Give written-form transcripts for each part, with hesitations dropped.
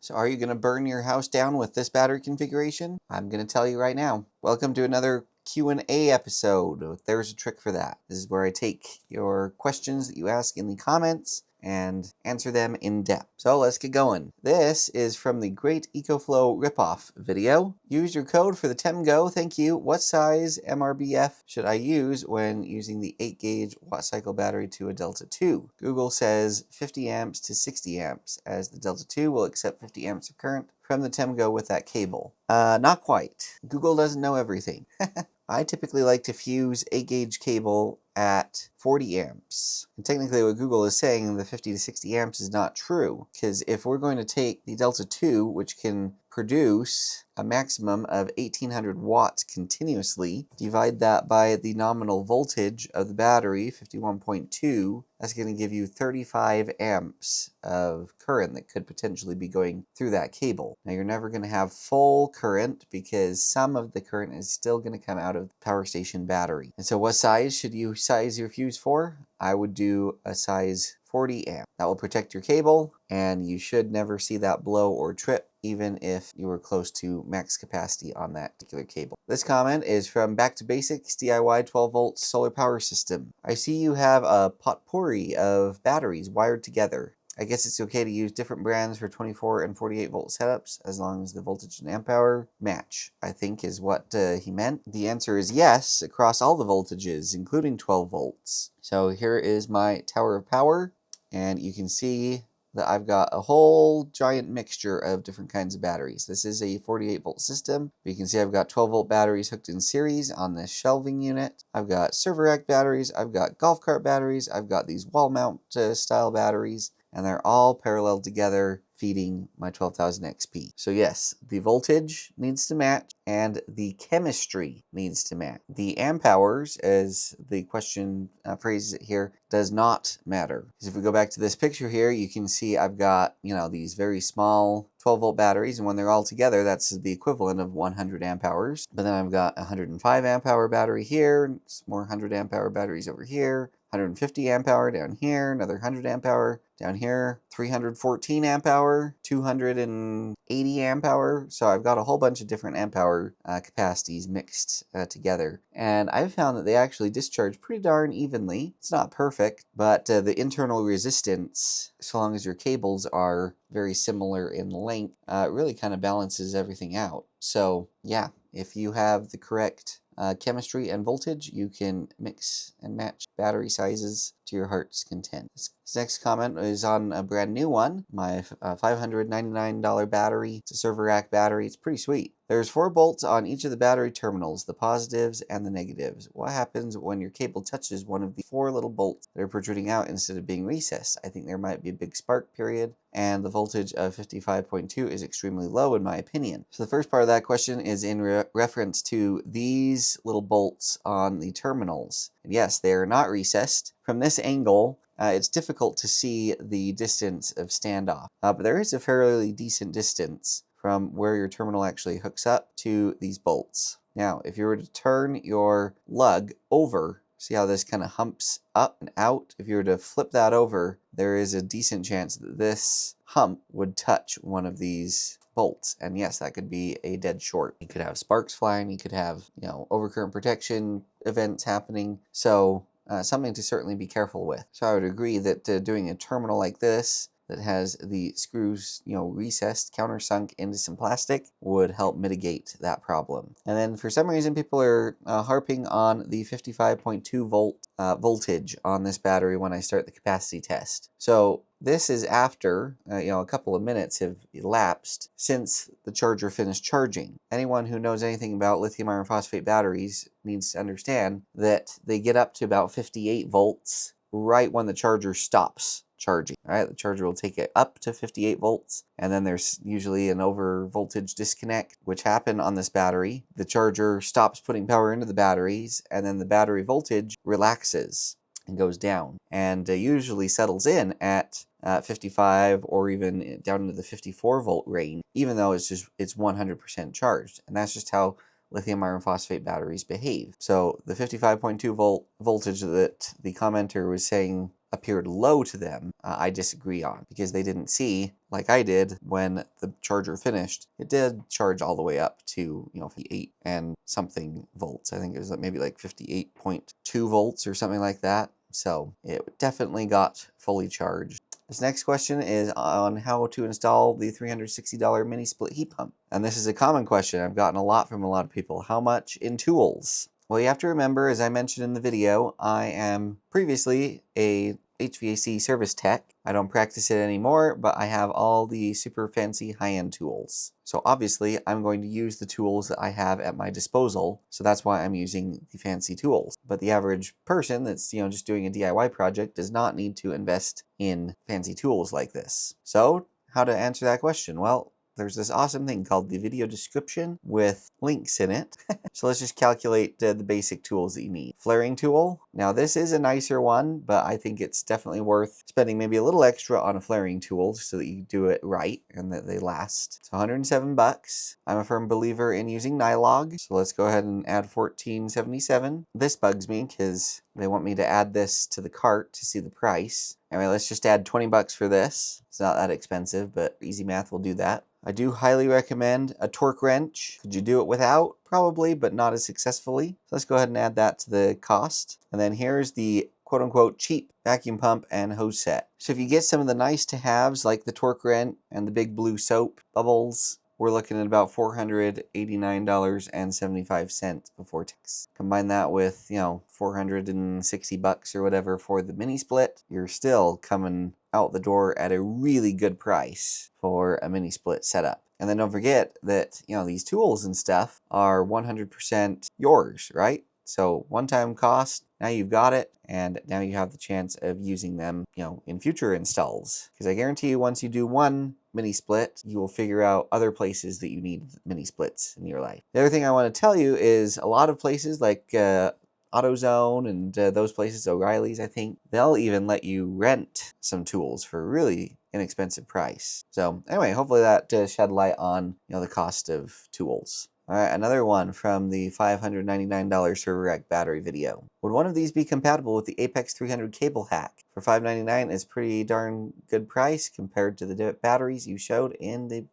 So are you going to burn your house down with this battery configuration? I'm going to tell you right now. Welcome to another Q&A episode. There's a trick for that. This is where I take your questions that you ask in the comments and answer them in depth. So let's get going. This is from the Great EcoFlow ripoff video. Use your code for the TEMGO, thank you. What size MRBF should I use when using the 8 gauge WattCycle battery to a Delta 2? Google says 50 amps to 60 amps, as the Delta 2 will accept 50 amps of current from the TEMGO with that cable. Not quite. Google doesn't know everything. I typically like to fuse 8 gauge cable at 40 amps. And technically what Google is saying, the 50 to 60 amps, is not true. Because if we're going to take the Delta 2, which can produce a maximum of 1800 watts continuously, divide that by the nominal voltage of the battery, 51.2, that's going to give you 35 amps of current that could potentially be going through that cable. Now you're never going to have full current because some of the current is still going to come out of the power station battery. And so what size should you size your fuse for? I would do a size 40 amp. That will protect your cable, and you should never see that blow or trip, even if you were close to max capacity on that particular cable. This comment is from Back to Basics DIY 12 volt solar power system. I see you have a potpourri of batteries wired together. I guess it's okay to use different brands for 24 and 48 volt setups as long as the voltage and amp hour match, I think is what he meant. The answer is yes, across all the voltages, including 12 volts. So here is my tower of power, and you can see that I've got a whole giant mixture of different kinds of batteries. This is a 48 volt system. You can see I've got 12 volt batteries hooked in series on this shelving unit. I've got server rack batteries, I've got golf cart batteries, I've got these wall mount style batteries, and they're all parallel together feeding my 12,000 XP. So yes, the voltage needs to match and the chemistry needs to match. The amp hours, as the question phrases it here, does not matter. Because if we go back to this picture here, you can see I've got, these very small 12 volt batteries, and when they're all together, that's the equivalent of 100 amp hours. But then I've got a 105 amp hour battery here, some more 100 amp hour batteries over here, 150 amp hour down here, another 100 amp hour down here, 314 amp hour, 280 amp hour. So I've got a whole bunch of different amp hour capacities mixed together. And I've found that they actually discharge pretty darn evenly. It's not perfect, but the internal resistance, so long as your cables are very similar in length, really kind of balances everything out. So yeah, if you have the correct chemistry and voltage, you can mix and match battery sizes to your heart's content. This next comment is on a brand new one, my $599 battery. It's a server rack battery. It's pretty sweet. There's 4 bolts on each of the battery terminals, the positives and the negatives. What happens when your cable touches one of the 4 little bolts that are protruding out instead of being recessed? I think there might be a big spark period, and the voltage of 55.2 is extremely low in my opinion. So the first part of that question is in reference to these little bolts on the terminals. And yes, they are not recessed. From this angle, it's difficult to see the distance of standoff, but there is a fairly decent distance from where your terminal actually hooks up to these bolts. Now, if you were to turn your lug over, see how this kind of humps up and out? If you were to flip that over, there is a decent chance that this hump would touch one of these bolts. And yes, that could be a dead short. You could have sparks flying, you could have, overcurrent protection events happening. So something to certainly be careful with. So I would agree that doing a terminal like this that has the screws, recessed, countersunk into some plastic would help mitigate that problem. And then for some reason, people are harping on the 55.2 volt voltage on this battery when I start the capacity test. So this is after, a couple of minutes have elapsed since the charger finished charging. Anyone who knows anything about lithium iron phosphate batteries needs to understand that they get up to about 58 volts right when the charger stops charging. All right, the charger will take it up to 58 volts, and then there's usually an over voltage disconnect, which happened on this battery. The charger stops putting power into the batteries, and then the battery voltage relaxes and goes down, and usually settles in at 55 or even down into the 54 volt range, even though it's 100% charged. And that's just how lithium iron phosphate batteries behave. So the 55.2 volt voltage that the commenter was saying appeared low to them, I disagree on, because they didn't see, like I did when the charger finished, it did charge all the way up to 58 and something volts. I think it was maybe like 58.2 volts or something like that. So it definitely got fully charged. This next question is on how to install the $360 mini split heat pump. And this is a common question I've gotten a lot from a lot of people. How much in tools? Well, you have to remember, as I mentioned in the video, I am previously a HVAC service tech. I don't practice it anymore, but I have all the super fancy high-end tools. So obviously, I'm going to use the tools that I have at my disposal, so that's why I'm using the fancy tools. But the average person that's just doing a DIY project does not need to invest in fancy tools like this. So, how to answer that question? Well, there's this awesome thing called the video description with links in it. So let's just calculate the basic tools that you need. Flaring tool. Now this is a nicer one, but I think it's definitely worth spending maybe a little extra on a flaring tool so that you do it right and that they last. It's 107 bucks. I'm a firm believer in using Nylog, so let's go ahead and add 1477. This bugs me because they want me to add this to the cart to see the price. Anyway, let's just add 20 bucks for this. It's not that expensive, but easy math will do that. I do highly recommend a torque wrench. Could you do it without? Probably, but not as successfully. So let's go ahead and add that to the cost. And then here's the quote-unquote cheap vacuum pump and hose set. So if you get some of the nice-to-haves like the torque wrench and the big blue soap bubbles, we're looking at about $489.75 before tax. Combine that with, 460 bucks or whatever for the mini split, you're still coming out the door at a really good price for a mini split setup. And then don't forget that, these tools and stuff are 100% yours, right? So one-time cost, now you've got it, and now you have the chance of using them, in future installs. Because I guarantee you, once you do one mini split, you will figure out other places that you need mini splits in your life. The other thing I want to tell you is a lot of places like AutoZone and those places, O'Reilly's, I think, they'll even let you rent some tools for a really inexpensive price. So anyway, hopefully that shed light on the cost of tools. All right, another one from the $599 server rack battery video. Would one of these be compatible with the Apex 300 cable hack? For $599, it's pretty darn good price compared to the batteries you showed in the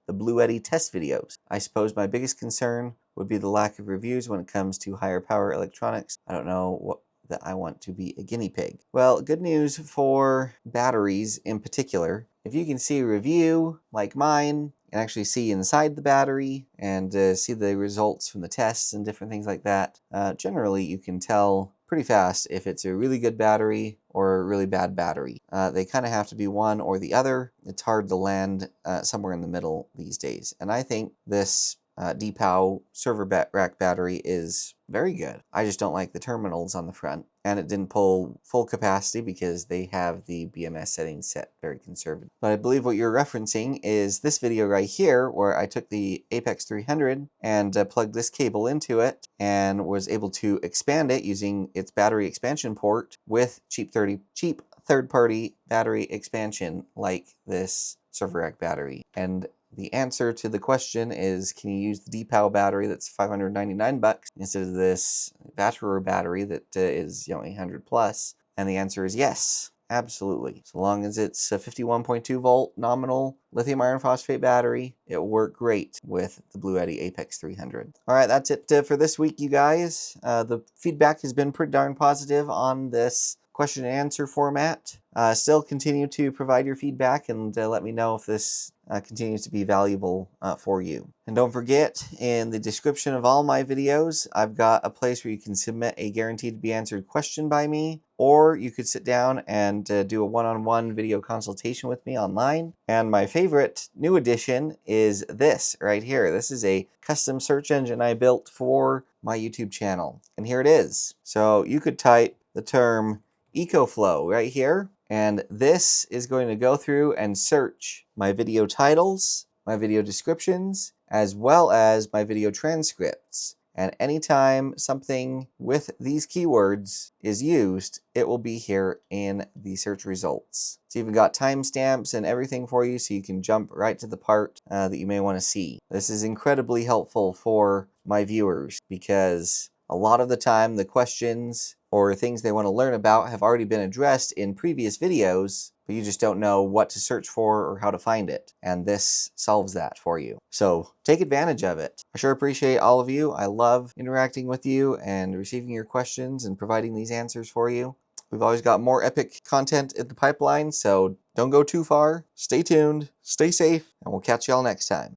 Bluetti test videos. I suppose my biggest concern would be the lack of reviews when it comes to higher power electronics. I don't know that I want to be a guinea pig. Well, good news for batteries in particular. If you can see a review like mine, and actually see inside the battery and see the results from the tests and different things like that, generally you can tell pretty fast if it's a really good battery or a really bad battery. They kind of have to be one or the other. It's hard to land somewhere in the middle these days. And I think this DEPOW server rack battery is very good. I just don't like the terminals on the front, and it didn't pull full capacity because they have the BMS settings set very conservative. But I believe what you're referencing is this video right here, where I took the Apex 300 and plugged this cable into it and was able to expand it using its battery expansion port with cheap third-party battery expansion like this server rack battery. And the answer to the question is, can you use the DEPOW battery that's 599 bucks instead of this Batterer battery that is 800 plus? And the answer is yes, absolutely. So long as it's a 51.2 volt nominal lithium iron phosphate battery, it will work great with the Bluetti Apex 300. All right, that's it for this week, you guys. The feedback has been pretty darn positive on this question and answer format. Still continue to provide your feedback and let me know if this continues to be valuable for you. And don't forget, in the description of all my videos, I've got a place where you can submit a guaranteed to be answered question by me, or you could sit down and do a one-on-one video consultation with me online. And my favorite new addition is this right here. This is a custom search engine I built for my YouTube channel. And here it is. So you could type the term EcoFlow right here, and this is going to go through and search my video titles, my video descriptions, as well as my video transcripts. And anytime something with these keywords is used, it will be here in the search results. It's even got timestamps and everything for you, so you can jump right to the part that you may want to see. This is incredibly helpful for my viewers because a lot of the time the questions or things they want to learn about have already been addressed in previous videos, but you just don't know what to search for or how to find it. And this solves that for you. So take advantage of it. I sure appreciate all of you. I love interacting with you and receiving your questions and providing these answers for you. We've always got more epic content in the pipeline, so don't go too far. Stay tuned, stay safe, and we'll catch y'all next time.